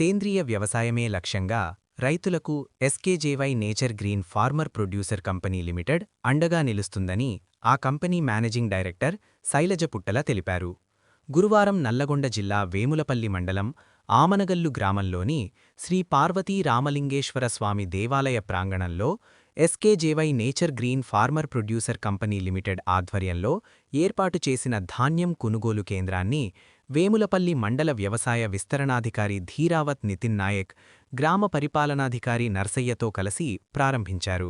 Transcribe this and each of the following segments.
సేంద్రియ వ్యవసాయమే లక్ష్యంగా రైతులకు SKJY nature green farmer producer company limited అండగా నిలుస్తుందని ఆ కంపెనీ మేనేజింగ్ డైరెక్టర్ శైలజ పుట్టల తెలిపారు. గురువారం నల్లగొండ జిల్లా వేములపల్లి మండలం ఆమనగల్లు గ్రామంలోని శ్రీ పార్వతీ రామలింగేశ్వర స్వామి దేవాలయ ప్రాంగణంలో SKJY nature green farmer producer company limited ఆధ్వర్యంలో ఏర్పాటు చేసిన ధాన్యం కొనుగోలు కేంద్రాన్ని వేములపల్లి మండల వ్యవసాయ విస్తరణాధికారి ధీరావత్ నితిన్ నాయక్, గ్రామ పరిపాలనాధికారి నర్సయ్యతో కలిసి ప్రారంభించారు.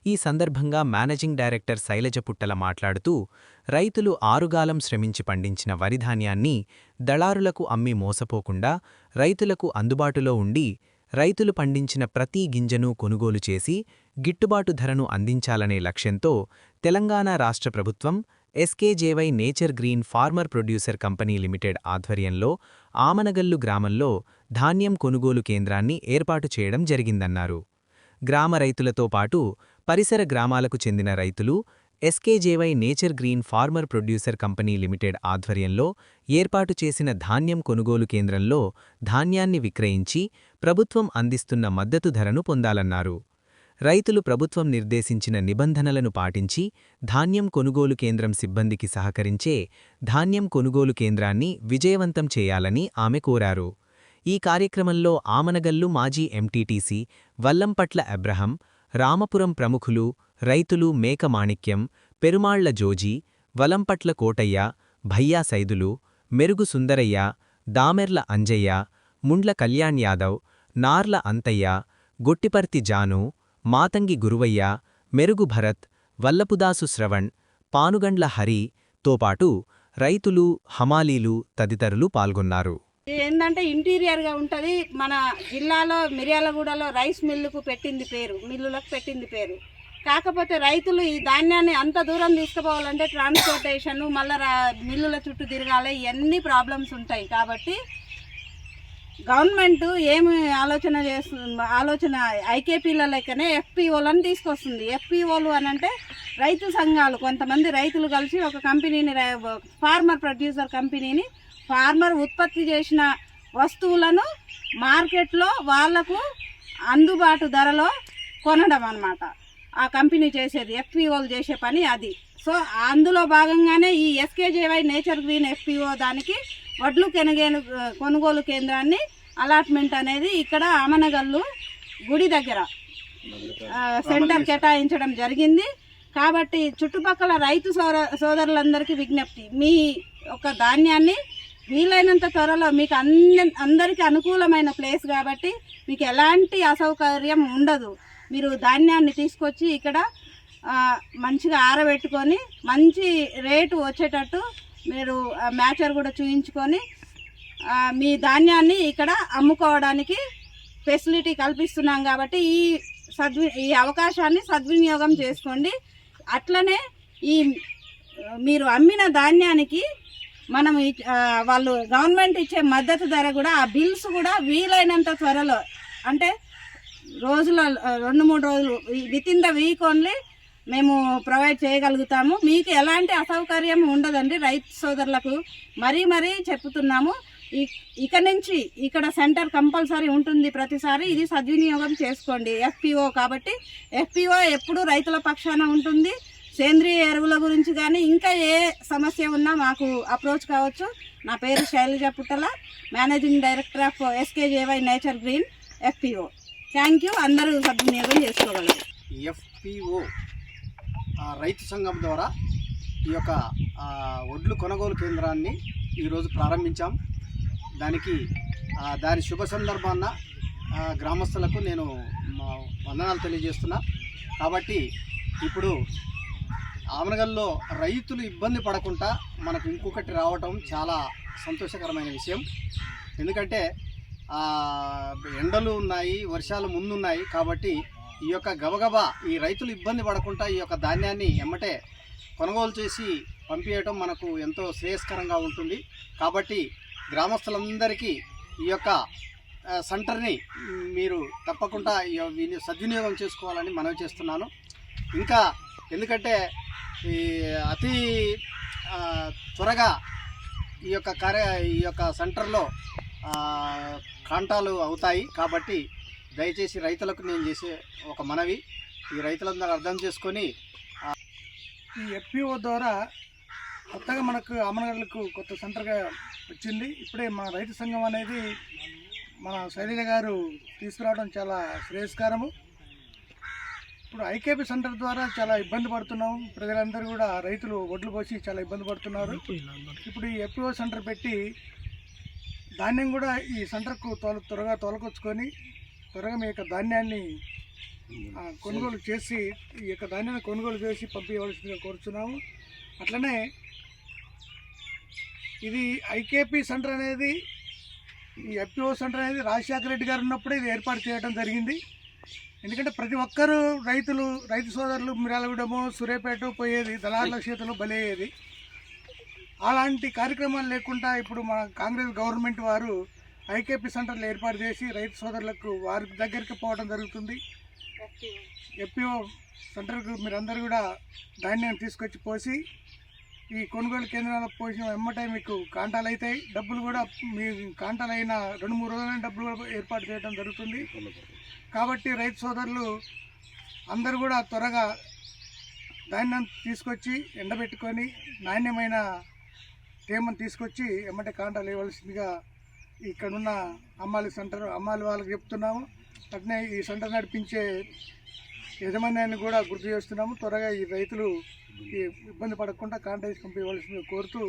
ఈ సందర్భంగా మేనేజింగ్ డైరెక్టర్ శైలజ పుట్టల మాట్లాడుతూ, రైతులు ఆరుగాలం శ్రమించి పండించిన వరిధాన్యాన్ని దళారులకు అమ్మి మోసపోకుండా రైతులకు అందుబాటులో ఉండి, రైతులు పండించిన ప్రతి గింజను కొనుగోలు చేసి గిట్టుబాటు ధరను అందించాలనే లక్ష్యంతో తెలంగాణ రాష్ట్ర ప్రభుత్వం SKJY nature green farmer producer company limited ఆధ్వర్యంలో ఆమనగల్లు గ్రామంలో ధాన్యం కొనుగోలు కేంద్రాన్ని ఏర్పాటు చేయడం జరిగిందన్నారు. గ్రామ రైతులతో పాటు పరిసర గ్రామాలకు చెందిన రైతులు SKJY nature green farmer producer company limited ఆధ్వర్యంలో ఏర్పాటు చేసిన ధాన్యం కొనుగోలు కేంద్రంలో ధాన్యాన్ని విక్రయించి ప్రభుత్వం అందిస్తున్న మద్దతు ధరను పొందాలన్నారు. రైతులు ప్రభుత్వం నిర్దేశించిన నిబంధనలను పాటించి ధాన్యం కొనుగోలు కేంద్రం సిబ్బందికి సహకరించే ధాన్యం కొనుగోలు కేంద్రాన్ని విజయవంతం చేయాలని ఆమె కోరారు. ఈ కార్యక్రమంలో ఆమనగల్లు మాజీ ఎంటీటీసీ వల్లంపట్ల అబ్రహం, రామపురం ప్రముఖులు, రైతులు మేక మాణిక్యం, పెరుమాళ్ల జోజీ, వలంపట్ల కోటయ్య, భయ్యా సైదులు, మెరుగు సుందరయ్య, దామెర్ల అంజయ్య, ముండ్ల కళ్యాణ్ యాదవ్, నార్ల అంతయ్య, గొట్టిపర్తి జాను, మాతంగి గురువయ్య, మెరుగు భరత్, వల్లపుదాసు శ్రవణ్, పానుగండ్ల హరి తోపాటు రైతులు, హమాలీలు తదితరులు పాల్గొన్నారు. ఏంటంటే ఇంటీరియర్గా ఉంటుంది. మన జిల్లాలో మిర్యాలగూడలో రైస్ మిల్లుకు పెట్టింది పేరు, మిల్లులకు పెట్టింది పేరు. కాకపోతే రైతులు ఈ ధాన్యాన్ని అంత దూరం తీసుకుపోవాలంటే ట్రాన్స్పోర్టేషన్, మళ్ళీ మిల్లుల చుట్టూ తిరగాలి, ఇవన్నీ ప్రాబ్లమ్స్ ఉంటాయి. కాబట్టి గవర్నమెంట్ ఏమి ఆలోచన ఐకేపీల లెక్కనే ఎఫ్పిఓలను తీసుకొస్తుంది. ఎఫ్పిఓలు అనంటే రైతు సంఘాలు, కొంతమంది రైతులు కలిసి ఒక కంపెనీని, ఫార్మర్ ప్రొడ్యూసర్ కంపెనీని, ఫార్మర్ ఉత్పత్తి చేసిన వస్తువులను మార్కెట్లో వాళ్లకు అందుబాటు ధరలో కొనడం అన్నమాట. ఆ కంపెనీ చేసేది, ఎఫ్పిఓలు చేసే పని అది. సో అందులో భాగంగానే ఈ ఎస్కేజేవై నేచర్ గ్రీన్ ఎఫ్పిఓ దానికి వడ్లు కొనుగోలు కేంద్రాన్ని అలాట్మెంట్ అనేది ఇక్కడ ఆమనగల్లు గుడి దగ్గర సెంటర్ కేటాయించడం జరిగింది. కాబట్టి చుట్టుపక్కల రైతు సోదరులందరికీ విజ్ఞప్తి, మీ యొక్క ధాన్యాన్ని వీలైనంత త్వరలో, మీకు అందరికీ అనుకూలమైన ప్లేస్ కాబట్టి మీకు ఎలాంటి అసౌకర్యం ఉండదు. మీరు ధాన్యాన్ని తీసుకొచ్చి ఇక్కడ మంచిగా ఆరబెట్టుకొని మంచి రేటు వచ్చేటట్టు మీరు మ్యాచర్ కూడా చూయించుకొని మీ ధాన్యాన్ని ఇక్కడ అమ్ముకోవడానికి ఫెసిలిటీ కల్పిస్తున్నాం. కాబట్టి ఈ అవకాశాన్ని సద్వినియోగం చేసుకోండి. అట్లనే మీరు అమ్మిన ధాన్యానికి మనం వాళ్ళు గవర్నమెంట్ ఇచ్చే మద్దతు ధర కూడా, ఆ బిల్స్ కూడా వీలైనంత త్వరలో, అంటే రోజులో 2-3 రోజులు, వితిన్ ద వీక్ ఓన్లీ మేము ప్రొవైడ్ చేయగలుగుతాము. మీకు ఎలాంటి అసౌకర్యం ఉండదండి. రైతు సోదరులకు మరీ చెప్తున్నాము. ఇక నుంచి ఇక్కడ సెంటర్ కంపల్సరీ ఉంటుంది ప్రతిసారి. ఇది సద్వినియోగం చేసుకోండి. ఎఫ్పిఓ కాబట్టి ఎఫ్పిఓ ఎప్పుడూ రైతుల పక్షాన ఉంటుంది. సేంద్రియ ఎరువుల గురించి కానీ ఇంకా ఏ సమస్య ఉన్నా మాకు అప్రోచ్ కావచ్చు. నా పేరు Shailaja Puttala, managing director of SKJY nature green FPO. Thank you. అందరూ సద్వినియోగం చేసుకోగలరు. ఎఫ్పిఓ రైతు సంఘం ద్వారా ఈ యొక్క వడ్లు కొనుగోలు కేంద్రాన్ని ఈరోజు ప్రారంభించాం. దాని శుభ సందర్భాన గ్రామస్తులకు నేను వందనాలు తెలియజేస్తున్నా. కాబట్టి ఇప్పుడు ఆమనగల్లో రైతులు ఇబ్బంది పడకుండా మనకు ఇంకొకటి రావటం చాలా సంతోషకరమైన విషయం. ఎందుకంటే ఎండలు ఉన్నాయి, వర్షాలు ముందున్నాయి. కాబట్టి ఈ యొక్క గబగబా ఈ రైతులు ఇబ్బంది పడకుండా ఈ యొక్క ధాన్యాన్ని ఎమ్మటే కొనుగోలు చేసి పంపించడం మనకు ఎంతో శ్రేయస్కరంగా ఉంటుంది. కాబట్టి గ్రామస్తులందరికీ ఈ యొక్క సెంటర్ని మీరు తప్పకుండా సద్వినియోగం చేసుకోవాలని మనవి చేస్తున్నాను. ఇంకా ఎందుకంటే అతి త్వరగా ఈ యొక్క సెంటర్లో కాంటాలు అవుతాయి. కాబట్టి దయచేసి రైతులకు నేను చేసే ఒక మనవి, ఈ రైతులందరూ అర్థం చేసుకొని ఈ ఎఫ్పిఓ ద్వారా కొత్తగా మనకు అమనగర్లకు కొత్త సెంటర్గా వచ్చింది. ఇప్పుడే మన రైతు సంఘం అనేది మన శైలజ గారు తీసుకురావడం చాలా శ్రేయస్కరము. ఇప్పుడు ఐకేపీ సెంటర్ ద్వారా చాలా ఇబ్బంది పడుతున్నాం. ప్రజలందరూ కూడా రైతులు ఒడ్లు పోసి చాలా ఇబ్బంది పడుతున్నారు. ఇప్పుడు ఈ ఎఫ్పిఓ సెంటర్ పెట్టి ధాన్యం కూడా ఈ సెంటర్కు త్వరగా తోలకొచ్చుకొని త్వరగా మీ యొక్క ధాన్యాన్ని కొనుగోలు చేసి ఈ యొక్క ధాన్యాన్ని కొనుగోలు చేసి పంపించవలసిందిగా కోరుతున్నాము. అట్లనే ఇది ఐకేపీ సెంటర్ అనేది, ఈ ఎఫ్పిఓ సెంటర్ అనేది రాజశేఖర రెడ్డి గారు ఉన్నప్పుడే ఇది ఏర్పాటు చేయడం జరిగింది. ఎందుకంటే ప్రతి ఒక్కరూ రైతు సోదరులు మిర్యాలగూడెము, సూర్యాపేట పోయేది, దళారుల చేతులు బలయ్యేది. అలాంటి కార్యక్రమాలు లేకుండా ఇప్పుడు మన కాంగ్రెస్ గవర్నమెంట్ వారు ఐకేపీ సెంటర్లు ఏర్పాటు చేసి రైతు సోదరులకు వారి దగ్గరికి పోవడం జరుగుతుంది. ఎఫ్పిఓ సెంటర్కు మీరందరూ కూడా ధాన్యాన్ని తీసుకొచ్చి పోసి ఈ కొనుగోలు కేంద్రాల్లో పోసిన వెమ్మటే మీకు కాంటాలు అవుతాయి. డబ్బులు కూడా మీ కాంటాలు అయిన 2-3 రోజులైన డబ్బులు కూడా ఏర్పాటు చేయడం జరుగుతుంది. కాబట్టి రైతు సోదరులు అందరూ కూడా త్వరగా ధాన్యం తీసుకొచ్చి ఎండబెట్టుకొని నాణ్యమైన తేమను తీసుకొచ్చి ఎమ్మటే కాంటాలు ఇవ్వవలసిందిగా ఇక్కడున్న అమ్మాలి వాళ్ళకి చెప్తున్నాము. అట్నే ఈ సెంటర్ నడిపించే యజమాన్యాన్ని కూడా గుర్తు చేస్తున్నాము. త్వరగా ఈ రైతులు ఇబ్బంది పడకుండా కాంటాక్ట్ పంపించవలసిందిగా కోరుతూ